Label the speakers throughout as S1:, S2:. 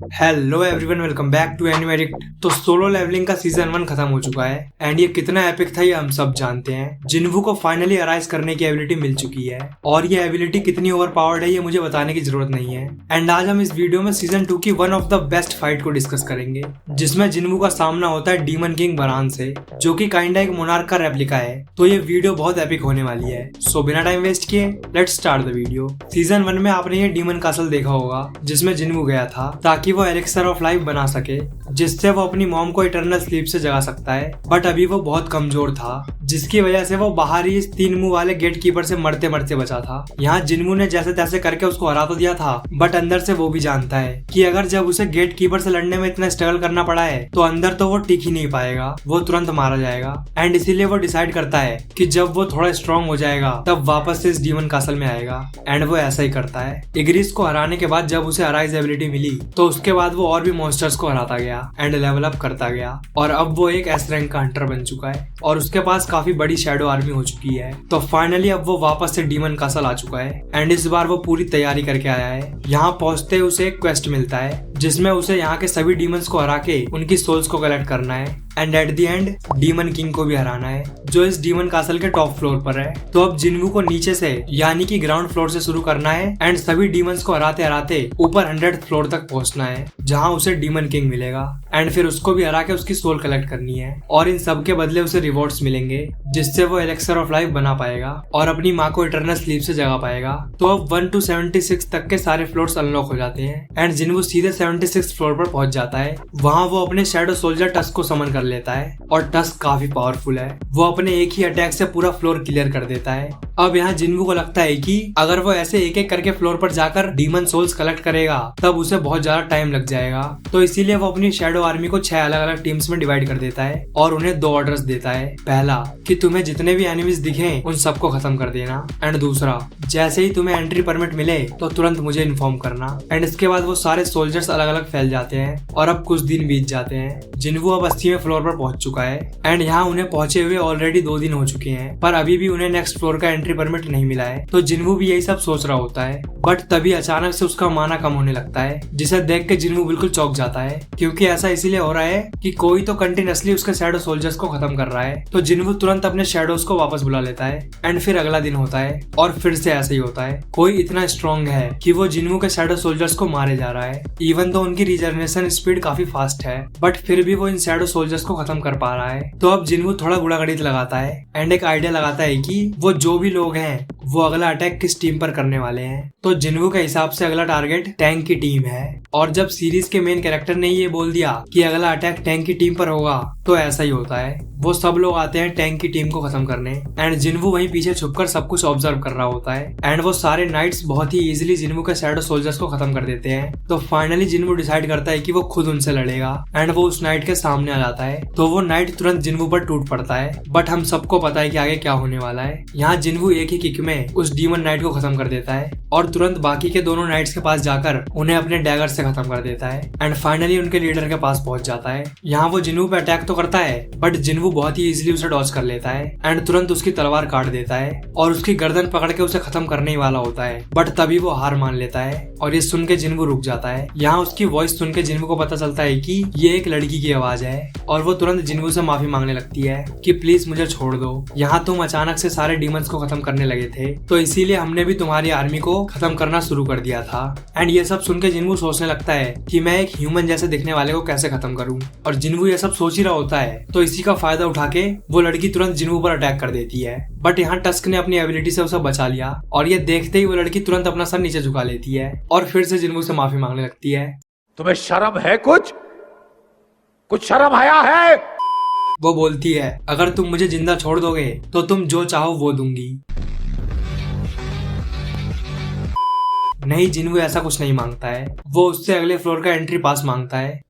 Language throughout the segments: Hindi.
S1: Hello everyone, welcome back to anime addict. तो सोलो लेवलिंग का सीजन 1 खत्म हो चुका है एंड ये कितना एपिक था ये हम सब जानते हैं। जिन्वू को फाइनली अराइज करने की एबिलिटी मिल चुकी है और ये एबिलिटी कितनी ओवर पावर्ड है ये मुझे बताने की जरूरत नहीं है। एंड आज हम इस वीडियो में सीजन 2 की one of the best fight को डिस्कस करेंगे, जिसमें जिन्वू का सामना होता है डीमन किंग बरान से, जो कि काइंडा एक मोनार्क का रेप्लिका है। तो ये वीडियो बहुत एपिक होने वाली है। सो बिना टाइम वेस्ट किए let's start the video. Season 1 में आपने ये डीमन कासल देखा होगा जिसमें जिन्वू गया था ताकि वो एलिक्सर ऑफ लाइफ बना सके, जिससे वो अपनी मॉम को इटर्नल स्लीप से जगा सकता है। बट अभी वो बहुत कमजोर था, जिसकी वजह से वो बाहर ही इस 3 मुंह वाले गेट कीपर से मरते मरते बचा था। यहाँ जिन्वू ने जैसे तैसे करके उसको हरा तो दिया था, बट अंदर से वो भी जानता है कि अगर जब उसे गेट कीपर से लड़ने में इतना स्ट्रगल करना पड़ा है तो अंदर तो वो टिक ही नहीं पाएगा, वो तुरंत मारा जाएगा। एंड इसीलिए वो डिसाइड करता है कि जब वो थोड़ा स्ट्रॉन्ग हो जाएगा तब वापस से इस डीमन कासल में आएगा। एंड वो ऐसा ही करता है। इग्रिस को हराने के बाद जब उसे अराइज एबिलिटी मिली तो उसके बाद वो और भी मॉन्स्टर्स को हराता गया एंड लेवल अप करता गया, और अब वो एक एस रैंक का हंटर बन चुका है और उसके पास काफी बड़ी शैडो आर्मी हो चुकी है। तो फाइनली अब वो वापस से डीमन कासल आ चुका है एंड इस बार वो पूरी तैयारी करके आया है। यहाँ पहुंचते ही उसे एक क्वेस्ट मिलता है जिसमें उसे यहाँ के सभी डीमंस को हरा के उनकी सोल्स को कलेक्ट करना है and at the end demon king को भी हराना है, जो इस डीमन कासल के टॉप फ्लोर पर है। तो अब जिन्वू को नीचे से यानी कि ग्राउंड फ्लोर से शुरू करना है एंड सभी डीमंस को हराते हराते ऊपर 100th फ्लोर तक पहुंचना है, जहां उसे डीमन किंग मिलेगा एंड फिर उसको भी हरा के उसकी सोल कलेक्ट करनी है और इन सब के बदले उसे रिवॉर्ड्स मिलेंगे, जिससे वो एलेक्सर ऑफ लाइफ बना पाएगा और अपनी माँ को इटर्नल स्लीप से जगा पाएगा। तो अब 1 to 76 तक के सारे फ्लोर्स अनलॉक हो जाते हैं एंड जिन्वू सीधे 76 फ्लोर पर पहुंच जाता है। वहाँ वो अपने शैडो सोल्जर टस्क को समन कर लेता है और टस्क काफी पावरफुल है, वो अपने एक ही अटैक से पूरा फ्लोर क्लियर कर देता है। अब यहाँ जिन्वू को लगता है कि अगर वो ऐसे एक एक करके फ्लोर पर जाकर डीमन सोल्स कलेक्ट करेगा तब उसे बहुत ज्यादा टाइम लग जाएगा। तो इसीलिए वो अपनी शैडो आर्मी को 6 अलग अलग टीम्स में डिवाइड कर देता है और उन्हें 2 ऑर्डर्स देता है। पहला कि तुम्हें जितने भी एनिमीज दिखें उन सबको खत्म कर देना, एंड दूसरा जैसे ही तुम्हें एंट्री परमिट मिले तो तुरंत मुझे इन्फॉर्म करना। एंड इसके बाद वो सारे सोल्जर्स अलग अलग फैल जाते हैं और अब कुछ दिन बीत जाते हैं। जिन्वू अब 80वें फ्लोर पर पहुंच चुका है एंड यहाँ उन्हें पहुंचे हुए ऑलरेडी 2 दिन हो चुके हैं, पर अभी भी उन्हें नेक्स्ट फ्लोर का एंट्री परमिट नहीं मिला है। तो जिन्वू भी यही सब सोच रहा होता है, बट तभी अचानक से उसका माना कम होने लगता है, जिसे देख के जिन्वू बिल्कुल चौंक जाता है, क्योंकि ऐसा इसीलिए हो रहा है कि कोई तो कंटिन्यूअसली उसके शैडो सोल्जर्स को खत्म कर रहा है। तो जिन्वू तुरंत अपने शैडोज को वापस बुला लेता है एंड फिर अगला दिन होता है और फिर से ऐसा ही होता है। कोई इतना स्ट्रॉन्ग है कि वो जिन्वू के शैडो सोल्जर्स को मारे जा रहा है, इवन तो उनकी रिजनरेशन स्पीड काफी फास्ट है, बट फिर भी वो इन शैडो सोल्जर्स को खत्म कर पा रहा है। तो अब जिन्वू थोड़ा गुड़ागड़ित लगाता है एंड एक आइडिया लगाता है कि वो जो भी लोग हैं वो अगला अटैक किस टीम पर करने वाले हैं। तो जिन्वू के हिसाब से अगला टारगेट टैंक की टीम है, और जब सीरीज के मेन कैरेक्टर ने ये बोल दिया कि अगला अटैक टैंक की टीम पर होगा तो ऐसा ही होता है। वो सब लोग आते हैं टैंक की टीम को खत्म करने एंड जिन्वू वहीं पीछे छुपकर सब कुछ ऑब्जर्व कर रहा होता है एंड वो सारे नाइट्स बहुत ही इजीली जिन्वू के शैडो सोल्जर्स को खत्म कर देते हैं। तो फाइनली जिन्वू डिसाइड करता है कि वो खुद उनसे लड़ेगा एंड वो उस नाइट के सामने आ जाता है। तो वो नाइट तुरंत जिन्वू पर टूट पड़ता है, बट हम सबको पता है कि आगे क्या होने वाला है। यहाँ जिन्वू एक ही किक में उस डीमन नाइट को खत्म कर देता है और तुरंत बाकी के दोनों नाइट्स के पास जाकर उन्हें अपने डैगर से खत्म कर देता है एंड फाइनली उनके लीडर के पास पहुंच जाता है। यहाँ वो जिन्वू पे अटैक तो करता है, बट जिन्वू बहुत ही इजीली उसे डॉज कर लेता है एंड तुरंत उसकी तलवार काट देता है और उसकी गर्दन पकड़ के उसे खत्म करने ही वाला होता है, बट तभी वो हार मान लेता है और ये सुन के जिन्वू रुक जाता है। यहाँ उसकी वॉइस सुन के जिन्वू को पता चलता है कि ये एक लड़की की आवाज है और वो तुरंत जिन्वू से माफी मांगने लगती है कि प्लीज मुझे छोड़ दो, यहाँ तुम अचानक से सारे डीमंस को खत्म करने लगे थे तो इसीलिए हमने भी तुम्हारी आर्मी को खत्म करना शुरू कर दिया था। एंड ये सब सुन के जिन्वू सोचने लगता है कि मैं एक ह्यूमन जैसे दिखने वाले को कैसे खत्म करूं, और जिन्वू ये सब सोच ही रहा होता है तो इसी का फायदा उठा के वो लड़की तुरंत जिन्वू पर अटैक कर देती है। बट यहाँ टस्क ने अपनी एबिलिटी से उसे बचा लिया और ये देखते ही वो लड़की तुरंत अपना सर नीचे झुका लेती है और फिर से जिन्वू से माफी मांगने लगती है।
S2: तुम्हें शर्म है? कुछ शर्म आया है?
S1: वो बोलती है अगर तुम मुझे जिंदा छोड़ दोगे तो तुम जो चाहो वो दूंगी। नहीं, जिन्वू ऐसा कुछ नहीं मांगता है, वो उससे अगले फ्लोर का एंट्री पास मांगता है।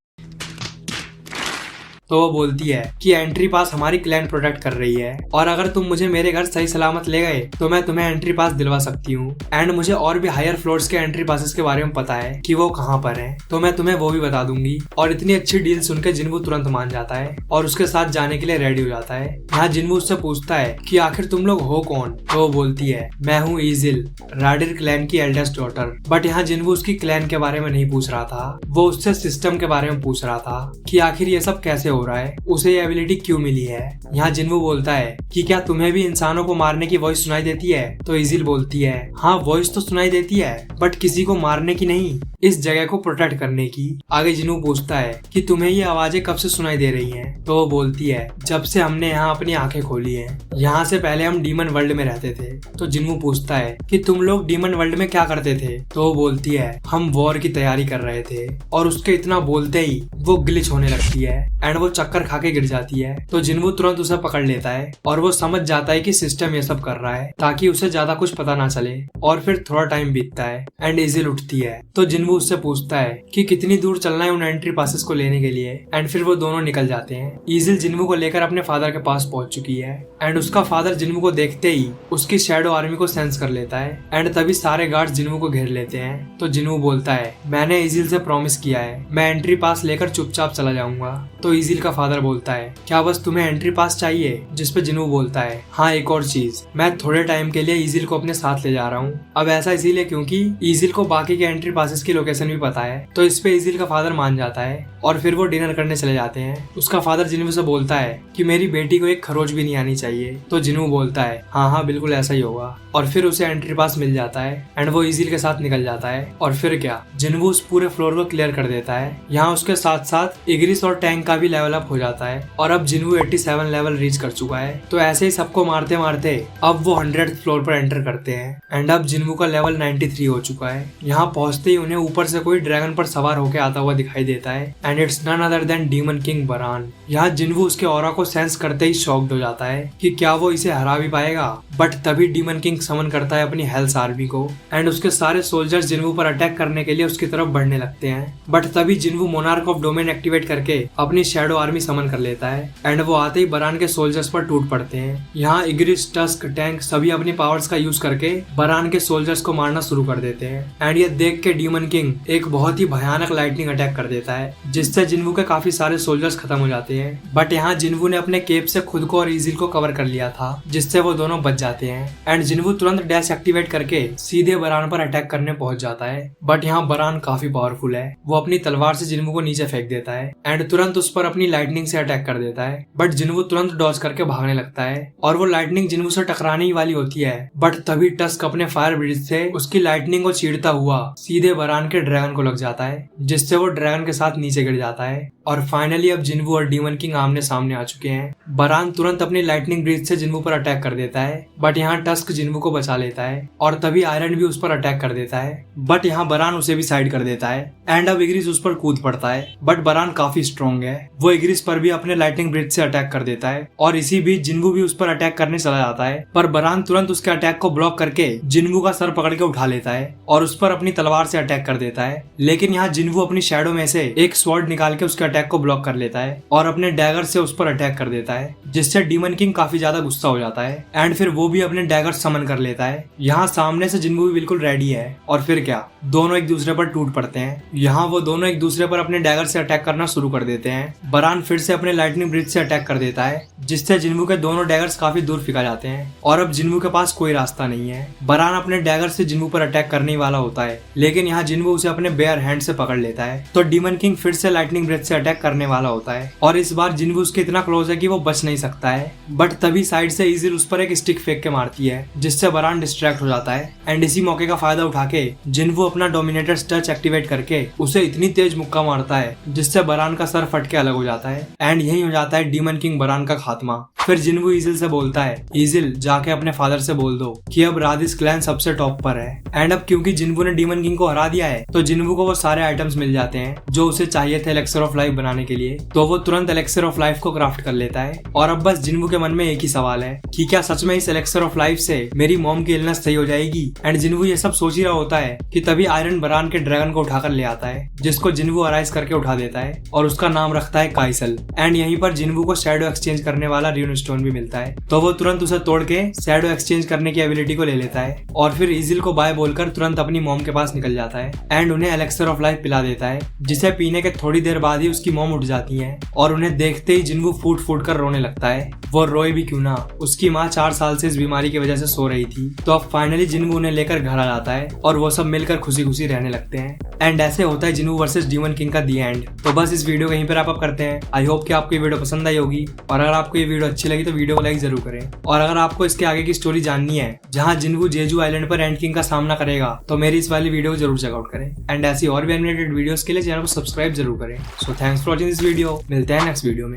S1: तो वो बोलती है कि एंट्री पास हमारी क्लैन प्रोटेक्ट कर रही है और अगर तुम मुझे मेरे घर सही सलामत ले गए तो मैं तुम्हें एंट्री पास दिलवा सकती हूँ। एंड मुझे और भी हायर फ्लोर्स के एंट्री पासेस के बारे में पता है कि वो कहाँ पर है, तो मैं तुम्हें वो भी बता दूंगी। और इतनी अच्छी डील सुनकर जिन्वू तुरंत मान जाता है और उसके साथ जाने के लिए रेडी हो जाता है। यहाँ जिन्वू उससे पूछता है कि आखिर तुम लोग हो कौन, तो वो बोलती है मैं हूँ ईजिल, राडिर क्लैन की एल्डेस्ट डॉटर। बट यहाँ जिन्वू उसकी क्लैन के बारे में नहीं पूछ रहा था, वो उससे सिस्टम के बारे में पूछ रहा था कि आखिर ये सब कैसे हो रहा है, उसे ये एबिलिटी क्यों मिली है। यहाँ जिन्वू बोलता है कि क्या तुम्हें भी इंसानों को मारने की वॉइस सुनाई देती है, तो ईजिल बोलती है हाँ वॉइस तो सुनाई देती है बट किसी को मारने की नहीं, इस जगह को प्रोटेक्ट करने की। आगे जिन्वू पूछता है कि तुम्हें ये आवाजें कब से सुनाई दे रही हैं, तो वो बोलती है जब से हमने यहाँ अपनी आंखें खोली हैं। यहाँ से पहले हम डीमन वर्ल्ड में रहते थे। तो जिन्वू पूछता है कि तुम लोग डीमन वर्ल्ड में क्या करते थे, तो वो बोलती है हम वॉर की तैयारी कर रहे थे। और उसके इतना बोलते ही वो ग्लिच होने लगती है एंड वो चक्कर खा के गिर जाती है। तो जिन्वू तुरंत उसे पकड़ लेता है और वो समझ जाता है कि सिस्टम ये सब कर रहा है ताकि उसे ज्यादा कुछ पता ना चले। और फिर थोड़ा टाइम बीतता है एंड ईजिल उठती है। तो जिन्वू उससे पूछता है कि कितनी दूर चलना है उन एंट्री पासेस को लेने के लिए। एंड फिर वो दोनों निकल जाते हैं। ईजिल जिन्वू को लेकर अपने फादर के पास पहुंच चुकी है एंड उसका फादर जिन्वू को देखते ही उसकी शैडो आर्मी को सेंस कर लेता है एंड तभी सारे गार्ड्स जिन्वू को घेर लेते हैं। तो जिन्वू बोलता है मैंने ईजिल से प्रॉमिस किया है मैं एंट्री पास लेकर चुपचाप चला जाऊंगा। तो ईजिल का फादर बोलता है क्या बस तुम्हें एंट्री पास चाहिए, जिसपे जिन्वू बोलता है हाँ एक और चीज, मैं थोड़े टाइम के लिए ईजिल को अपने साथ ले जा रहा हूँ। अब ऐसा इसीलिए क्योंकि ईजिल को बाकी के एंट्री पासेस की लोकेशन भी पता है। तो इस पे ईजिल का फादर मान जाता है और फिर वो डिनर करने चले जाते हैं। उसका फादर जिन्वू से बोलता है कि मेरी बेटी को एक खरोच भी नहीं आनी चाहिए। तो जिन्वू बोलता है हाँ हाँ बिल्कुल ऐसा ही होगा। और फिर उसे एंट्री पास मिल जाता है एंड वो ईजिल के साथ निकल जाता है। और फिर क्या, जिन्वू उस पूरे फ्लोर को क्लियर कर देता है। यहाँ उसके साथ साथ इग्रिस और टैंक का भी लेवल अप हो जाता है और अब जिन्वू 87 लेवल रीच कर चुका है। तो ऐसे ही सबको मारते मारते अब वो 100th फ्लोर पर एंटर करते हैं एंड अब जिन्वू का लेवल 93 हो चुका है। यहाँ पहुंचते ही उन्हें ऊपर से कोई ड्रैगन पर सवार होकर आता हुआ दिखाई देता है and it's none other than demon king Baran. यहाँ जिन्वू उसके ऑरा को सेंस करते ही शॉक्ड हो जाता है कि क्या वो इसे हरा भी पाएगा। बट तभी डीमन किंग समन करता है अपनी हेल्थ आर्मी को एंड उसके सारे सोल्जर्स जिन्वू पर अटैक करने के लिए उसकी तरफ बढ़ने लगते हैं। बट तभी जिन्वू मोनार्क ऑफ डोमेन एक्टिवेट करके अपनी शैडो आर्मी समन कर लेता है एंड वो आते ही बरान के सोल्जर्स पर टूट पड़ते हैं। यहाँ इग्रिस, टस्क, टैंक सभी अपनी पावर्स का यूज करके बरान के सोल्जर्स को मारना शुरू कर देते हैं एंड ये देख के डीमन किंग एक बहुत ही भयानक लाइटनिंग अटैक कर देता है जिससे जिन्वू के काफी सारे सोल्जर्स खत्म हो जाते हैं। बट यहाँ जिन्वू ने अपने केप से खुद को और ईजिल को कवर कर लिया था जिससे वो दोनों बच जाते हैं एंड जिन्वू तुरंत डैश एक्टिवेट करके सीधे बरान पर अटैक करने पहुंच जाता है। बट यहाँ बरान काफी पावरफुल है, वो अपनी तलवार से जिन्वू को नीचे फेंक देता है एंड तुरंत उस पर अपनी लाइटनिंग से अटैक कर देता है। बट जिन्वू तुरंत डॉज करके भागने लगता है और वो लाइटनिंग जिन्वू से टकराने ही वाली होती है। बट तभी टस्क अपने फायर ब्रिज से उसकी लाइटनिंग को चीरता हुआ सीधे बरान के ड्रैगन को लग जाता है जिससे वो ड्रैगन के साथ नीचे गिर जाता है। और फाइनली अब जिन्वू और डीमन किंग आमने सामने आ चुके हैं। बरान तुरंत अपनी लाइटनिंग ब्रिज से जिन्वू पर अटैक कर देता है बट यहाँ टस्क जिन्वू को बचा लेता है और तभी आयरन भी उस पर अटैक कर देता है बट यहाँ बरान उसे भी साइड कर देता है एंड अब इग्रिस उस पर कूद पड़ता है। बट बरान काफी स्ट्रॉन्ग है, वो इग्रिस पर भी अपने लाइटनिंग ब्रिज से अटैक कर देता है और इसी बीच जिन्वू भी उस पर अटैक करने चला जाता है। पर बरान तुरंत उसके अटैक को ब्लॉक करके जिन्वू का सर पकड़ के उठा लेता है और उस पर अपनी तलवार से अटैक कर देता है। लेकिन यहाँ जिन्वू अपनी शैडो में से एक स्वॉर्ड निकाल के उसके अटैक को ब्लॉक कर लेता है और अपने डैगर से उस पर अटैक कर देता है जिससे डीमन किंग काफी ज्यादा गुस्सा हो जाता है एंड फिर वो भी अपने डैगर समन कर लेता है। यहाँ सामने से जिन्वू भी बिल्कुल रेडी है और फिर क्या, दोनों एक दूसरे पर टूट पड़ते हैं। यहाँ वो दोनों एक दूसरे पर अपने डैगर से अटैक करना शुरू कर देते हैं। बरान फिर से अपने लाइटनिंग ब्रिज से अटैक कर देता है जिससे जिन्वू के दोनों डैगर्स काफी दूर फेंका जाते हैं और अब जिन्वू के पास कोई रास्ता नहीं है। बरान अपने डैगर से जिन्वू पर अटैक करने वाला होता है लेकिन यहाँ जिन्वू उसे अपने बेयर हैंड से पकड़ लेता है। तो डीमन किंग फिर से लाइटनिंग ब्रिज से अटैक करने वाला होता है और इस बार जिन्वू उसके इतना क्लोज है कि वो बच नहीं सकता है। बट तभी साइड से ईजिल उस पर एक स्टिक फेंक के मारती है जिससे बरान डिस्ट्रैक्ट हो जाता है एंड इसी मौके का फायदा उठा के जिन्वू अपना डोमिनेटर्स टच एक्टिवेट करके उसे इतनी तेज मुक्का मारता है जिससे बरान का सर फट के अलग हो जाता है एंड यही हो जाता है डीमन किंग बरान का खात्मा। फिर जिन्वू ईजिल से बोलता है, ईजिल जाके अपने फादर से बोल दो कि अब राधिस क्लैन सबसे टॉप पर है। एंड अब क्योंकि जिन्वू ने डीमन किंग को हरा दिया है तो जिन्वू को वो सारे आइटम्स मिल जाते हैं जो उसे चाहिए थे एलेक्सर ऑफ लाइफ बनाने के लिए। तो वो तुरंत एलेक्सर ऑफ लाइफ को क्राफ्ट कर लेता है। और अब बस जिन्वू के मन में एक ही सवाल है कि क्या सच में इस एलेक्सर ऑफ लाइफ से मेरी मॉम की इलनेस सही हो जाएगी। एंड जिन्वू ये सब सोच ही रहा होता है कि तभी आयरन बरान के ड्रैगन को उठाकर ले आता है, जिसको जिन्वू अराइज करके उठा देता है और उसका नाम रखता है काइसल। एंड यहीं पर जिन्वू को शैडो एक्सचेंज करने वाला र्यून स्टोन भी मिलता है, तो वो तुरंत उसे तोड़ के शैडो एक्सचेंज करने की एबिलिटी को ले लेता है और फिर ईजिल को बाय बोलकर तुरंत अपनी मॉम के पास निकल जाता है एंड उन्हें एलेक्सर ऑफ लाइफ पिला देता है, जिसे पीने के थोड़ी देर बाद ही उसकी मॉम उठ जाती है और उन्हें देखते ही जिन्वू फूट फूट कर रोने लगता है। वो रोए भी क्यों ना, उसकी माँ 4 साल से इस बीमारी की वजह से सो रही थी। तो अब फाइनली जिन्वू उन्हें लेकर घर आ जाता है और वो सब मिलकर खुशी खुशी रहने लगते हैं। एंड ऐसे होता है जिन्वू वर्सेस डीमन किंग का दी एंड। तो बस इस वीडियो को यहीं पर रैप अप करते हैं। आई होप कि आपको ये वीडियो पसंद आई होगी और अगर आपको ये वीडियो अच्छी लगी तो वीडियो को लाइक जरूर करें। और अगर आपको इसके आगे की स्टोरी जाननी है जहाँ जिन्वू जेजू आइलैंड पर एंड किंग का सामना करेगा तो मेरी इस वाली वीडियो को जरूर चेकआउट करें। एंड ऐसी और भी एनिमेटेड वीडियोस के लिए चैनल को सब्सक्राइब जरूर करें। So thanks for watching this video. मिलते हैं नेक्स्ट वीडियो में।